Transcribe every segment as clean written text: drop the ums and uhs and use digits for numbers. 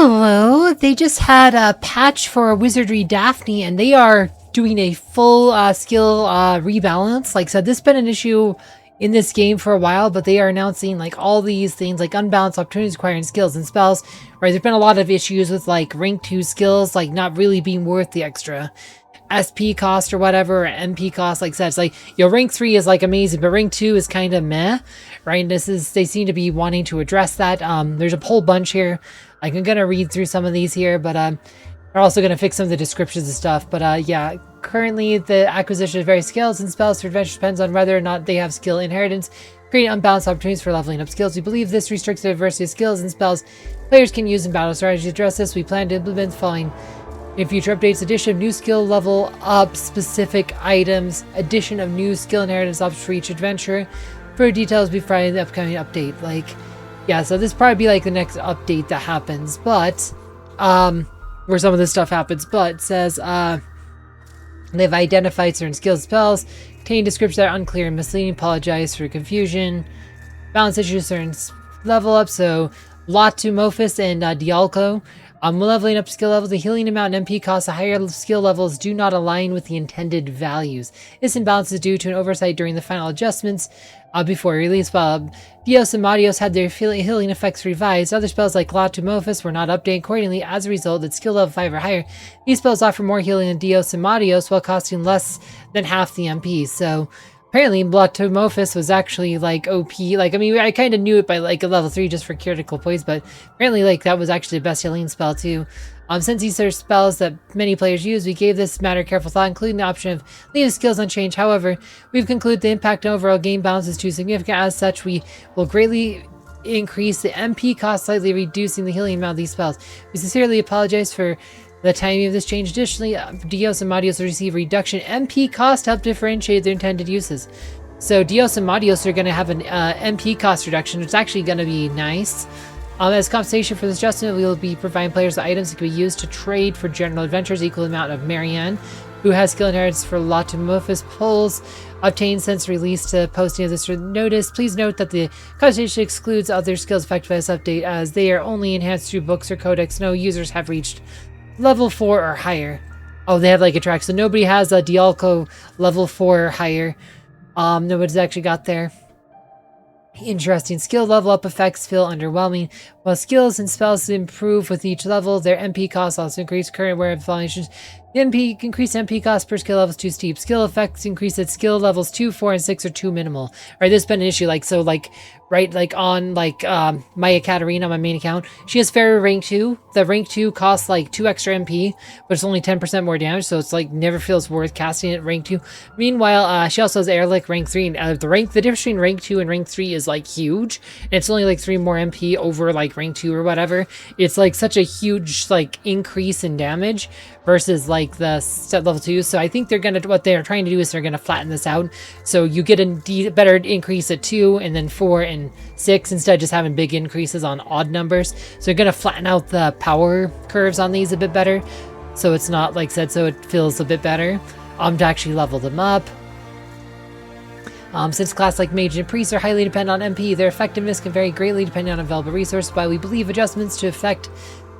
Hello! They just had a patch for Wizardry Daphne, and they are doing a full skill rebalance. Like I said, this has been an issue in this game for a while, but they are announcing like all these things like unbalanced opportunities acquiring skills and spells. Right, there's been a lot of issues with like rank 2 skills like not really being worth the extra SP cost or whatever, or MP cost. Like I said, it's like, rank 3 is like amazing, but rank 2 is kind of meh, right? They seem to be wanting to address that. There's a whole bunch here. Like, I'm gonna read through some of these here, but we're also gonna fix some of the descriptions and stuff. But yeah, currently the acquisition of various skills and spells for adventure depends on whether or not they have skill inheritance, creating unbalanced opportunities for leveling up skills. We believe this restricts the diversity of skills and spells players can use in battle strategy. To address this, we plan to implement the following in future updates: addition of new skill level up specific items, addition of new skill inheritance ups for each adventure. For details, be provided in the upcoming update. Like, yeah, so this probably be like the next update that happens, but where some of this stuff happens. But it says they've identified certain skills and spells containing descriptions that are unclear and misleading. Apologize for confusion. Balance issues, certain level up. So Latumofis and Dialco. Leveling up skill levels, the healing amount and MP costs of higher skill levels do not align with the intended values. This imbalance is due to an oversight during the final adjustments before release. While Dios and Marios had their healing effects revised, other spells like Latumofis were not updated accordingly. As a result, at skill level 5 or higher, these spells offer more healing than Dios and Marios while costing less than half the MP. So apparently, Latumofis was actually like OP. Like, I mean, I kind of knew it by like a level 3 just for critical points, but apparently, like, that was actually the best healing spell too. Since these are spells that many players use, we gave this matter careful thought, including the option of leaving skills unchanged. However, we've concluded the impact on overall game balance is too significant. As such, we will greatly increase the MP cost, slightly reducing the healing amount of these spells. We sincerely apologize for the timing of this change. Additionally, Dios and Marios will receive reduction MP cost to help differentiate their intended uses. So Dios and Marios are going to have an MP cost reduction, which is actually going to be nice. As compensation for this adjustment, we will be providing players with items that can be used to trade for general adventures, equal amount of Marianne, who has skill inheritance for Latumofis pulls obtained since release to posting of this notice. Please note that the compensation excludes other skills affected by this update, as they are only enhanced through books or codex. No users have reached level 4 or higher. Oh, they have like a track, so nobody has a Dialco level 4 or higher. Nobody's actually got there. Interesting. Skill level up effects feel underwhelming. While skills and spells improve with each level, their MP costs also increase. Current aware of foundations. The increased MP cost per skill level is too steep. Skill effects increase at skill levels 2, 4, and 6 are too minimal. Right, this has been an issue. Like, so like, right, like on like Maya Kathrine on my main account, she has fairy rank 2. The rank 2 costs like 2 extra MP, but it's only 10% more damage, so it's like never feels worth casting it rank 2. Meanwhile, she also has Airlick rank 3, and the difference between rank 2 and rank 3 is like huge. And it's only like 3 more MP over like rank 2 or whatever. It's like such a huge like increase in damage versus like the set level 2. So I think they're gonna, what they're trying to do is they're gonna flatten this out, so you get a better increase at 2 and then 4 and 6 instead of just having big increases on odd numbers. So they're gonna flatten out the power curves on these a bit better, so it's not like said, so it feels a bit better to actually level them up. Since class like mage and priest are highly dependent on MP, their effectiveness can vary greatly depending on available resources. While we believe adjustments to affect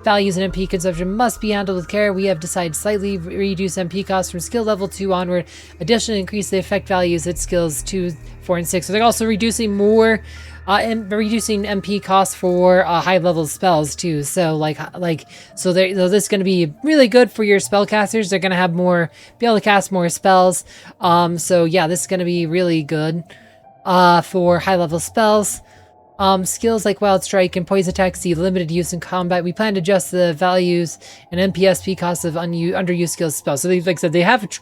values and MP consumption must be handled with care, we have decided slightly reduce MP costs from skill level 2 onward. Additionally, increase the effect values at skills 2, 4, and 6. So they're also reducing more and reducing MP costs for high level spells too. So so this is going to be really good for your spellcasters. They're going to have be able to cast more spells. So yeah, this is going to be really good for high level spells. Skills like Wild Strike and Poison Attack see limited use in combat. We plan to adjust the values and MPSP costs of underused skills spells. So they, like I said,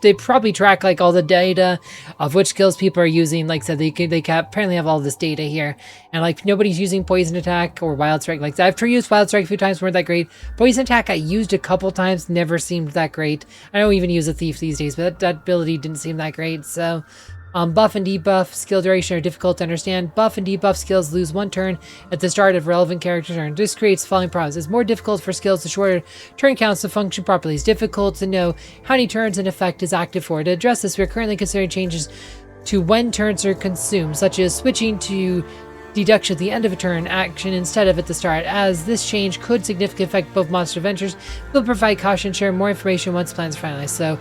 they probably track like all the data of which skills people are using. Like I said, they apparently have all this data here, and like nobody's using Poison Attack or Wild Strike. Like I've used Wild Strike a few times, weren't that great. Poison Attack I used a couple times, never seemed that great. I don't even use a Thief these days, but that ability didn't seem that great. So buff and debuff skill duration are difficult to understand. Buff and debuff skills lose 1 turn at the start of relevant character turn. This creates the following problems. It's more difficult for skills with shorter turn counts to function properly. It's difficult to know how many turns an effect is active for. To address this, we are currently considering changes to when turns are consumed, such as switching to deduction at the end of a turn action instead of at the start, as this change could significantly affect both monster adventures. We'll provide caution, share more information once plans are finalized. So,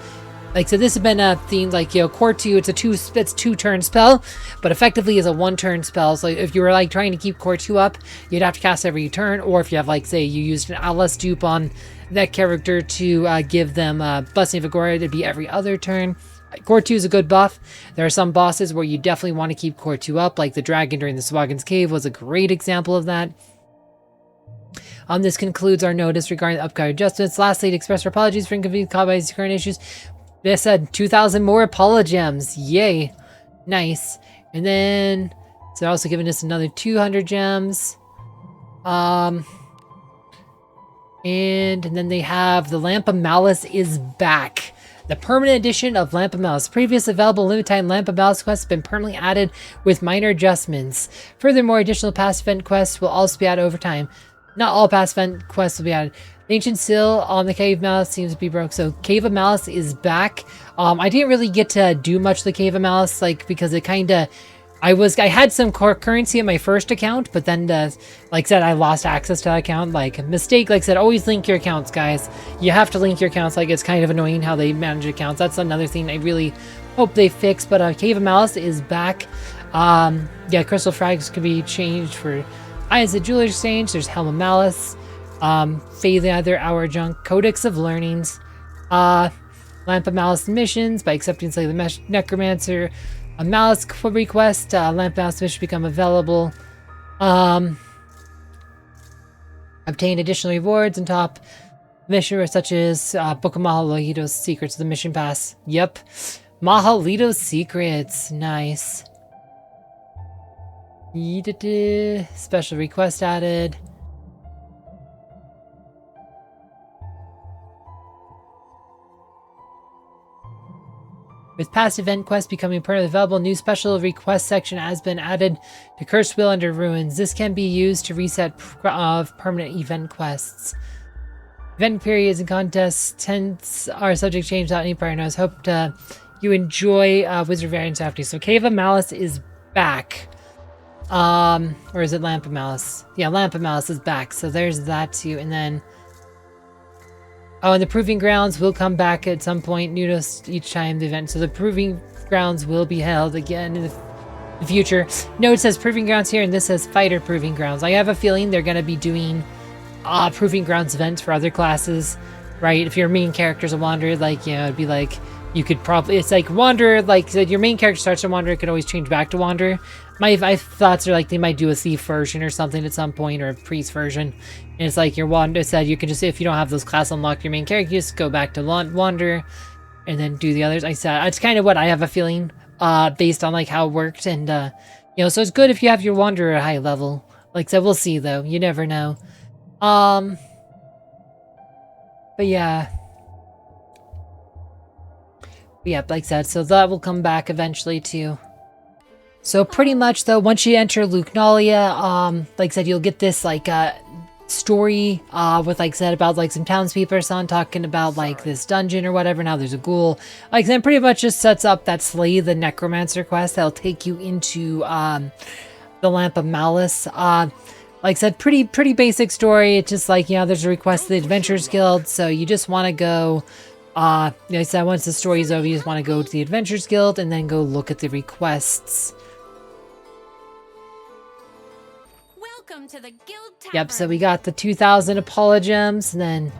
like, so this has been a theme, like, you know, Core 2, it's a two-turn spell, but effectively is a one-turn spell. So if you were, like, trying to keep Core 2 up, you'd have to cast every turn, or if you have, like, say, you used an Alice dupe on that character to give them Blessing of Agora, it'd be every other turn. Core 2 is a good buff. There are some bosses where you definitely want to keep Core 2 up, like the dragon during the Swaggin's Cave was a great example of that. This concludes our notice regarding the upcoming adjustments. Lastly, to express our apologies for inconvenience caused by these current issues. They said 2,000 more Apologems. Yay. Nice. And then, so they're also giving us another 200 gems. And then they have the Lamp of Malice is back. The permanent edition of Lamp of Malice. Previous available limited time Lamp of Malice quests have been permanently added with minor adjustments. Furthermore, additional past event quests will also be added over time. Not all past event quests will be added. The ancient seal on the Cave of Malice seems to be broke. So Cave of Malice is back. I didn't really get to do much of the Cave of Malice, like, because it kind of... I had some currency in my first account, but then, like I said, I lost access to that account. Like, mistake, like I said, always link your accounts, guys. You have to link your accounts. Like, it's kind of annoying how they manage accounts. That's another thing I really hope they fix. But Cave of Malice is back. Yeah, crystal frags could be changed for Eyes of Jeweler's Exchange. There's Helm of Malice. Fade the Other Hour Junk. Codex of Learnings. Lamp of Malice missions by accepting, say, the Necromancer. A Malice request, Lamp of Malice mission become available. Obtain additional rewards on top missions such as Book of Mahalito's Secrets of the Mission Pass. Yep. Mahalito's Secrets. Nice. Special request added. With past event quests becoming part of the available, new special request section has been added to Cursed Wheel Under Ruins. This can be used to reset permanent event quests. Event periods and contests are subject to change without any prior notice. Hope you enjoy Wizardry Variants Daphne. So Cave of Malice is back. Or is it Lamp of Malice? Yeah, Lamp of Malice is back. So there's that too. And then... oh, and the Proving Grounds will come back at some point, notice each time the event. So the Proving Grounds will be held again in the future. No, it says Proving Grounds here, and this says Fighter Proving Grounds. I have a feeling they're going to be doing Proving Grounds events for other classes, right? If your main character's a Wanderer, like, you know, it'd be like, you could probably, it's like Wanderer, like, so your main character starts to Wanderer, it could always change back to Wanderer. My thoughts are like they might do a Thief version or something at some point, or a Priest version. And it's like your Wanderer said, you can just, if you don't have those class unlocked, your main character, you just go back to Wanderer and then do the others. I said, it's kind of what I have a feeling, based on like how it worked. And, you know, so it's good if you have your Wanderer at high level. Like I said, we'll see though. You never know. But yeah. But yeah, like I said, so that will come back eventually too. So pretty much though, once you enter Lucnalia, like I said, you'll get this like story with, like I said, about like some townspeople or something talking about like this dungeon or whatever. Now there's a ghoul. Like I said, pretty much just sets up that Slay the Necromancer quest that'll take you into the Lamp of Malice. Like I said, pretty basic story. It's just like, you know, there's a request to the Adventurers Guild, so you just want to go. Like I said, once the story's over, you just want to go to the Adventurers Guild and then go look at the requests. To the Guild Tavern. Yep, so we got the 2,000 Apologems, and then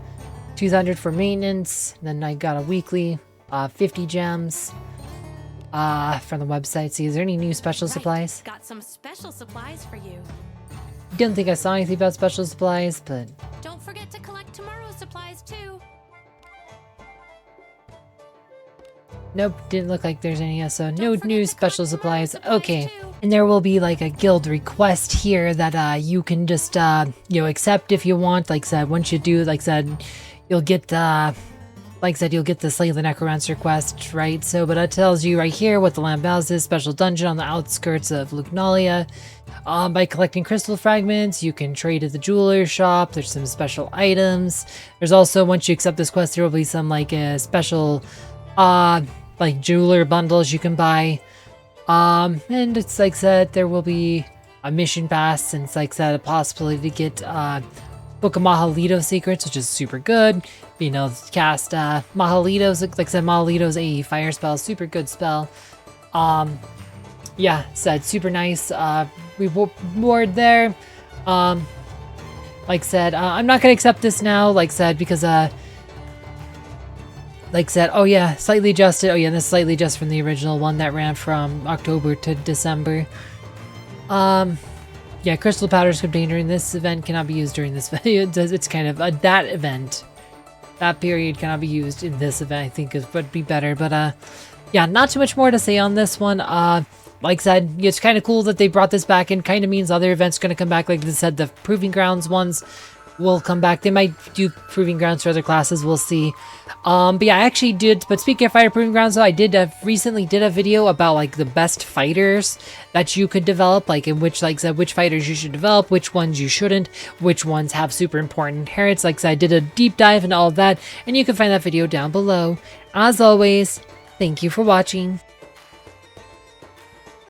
200 for maintenance. And then I got a weekly 50 gems from the website. See, is there any new special supplies? Got some special supplies for you. Didn't think I saw anything about special supplies, but don't forget to collect tomorrow's supplies too. nope, didn't look like there's any. So no new special supplies. Okay. And there will be like a guild request here that you can just you know, accept if you want. Like I said, once you do, like I said, you'll get like I said, you'll get the Slay the Necromancer quest, right? So, but it tells you right here what the Lamp of Malice is, special dungeon on the outskirts of Lucnalia. By collecting crystal fragments, you can trade at the jeweler's shop. There's some special items. There's also, once you accept this quest, there will be some like special like jeweler bundles you can buy. And it's like I said, there will be a mission pass, since like I said, a possibility to get Book of Mahalito secrets, which is super good. You know, cast Mahalito's, like I said, Mahalito's a fire spell, super good spell. Yeah, said super nice reward there. Like I said, I'm not gonna accept this now, like I said, because like I said, oh yeah, slightly adjusted. Oh yeah, this is slightly adjusted from the original one that ran from October to December. Yeah, crystal powders contained during this event cannot be used during this event. It's kind of that event. That period cannot be used in this event, I think would be better. But yeah, not too much more to say on this one. Like I said, it's kind of cool that they brought this back, and kind of means other events going to come back. Like they said, the Proving Grounds ones will come back. They might do Proving Grounds for other classes, we'll see. But yeah, I actually did, but speaking of Fighter Proving Grounds, though, I did recently did a video about like the best fighters that you could develop, like in which, like I said, which fighters you should develop, which ones you shouldn't, which ones have super important inherits. Like I said, I did a deep dive into all of that, and you can find that video down below. As always, thank you for watching.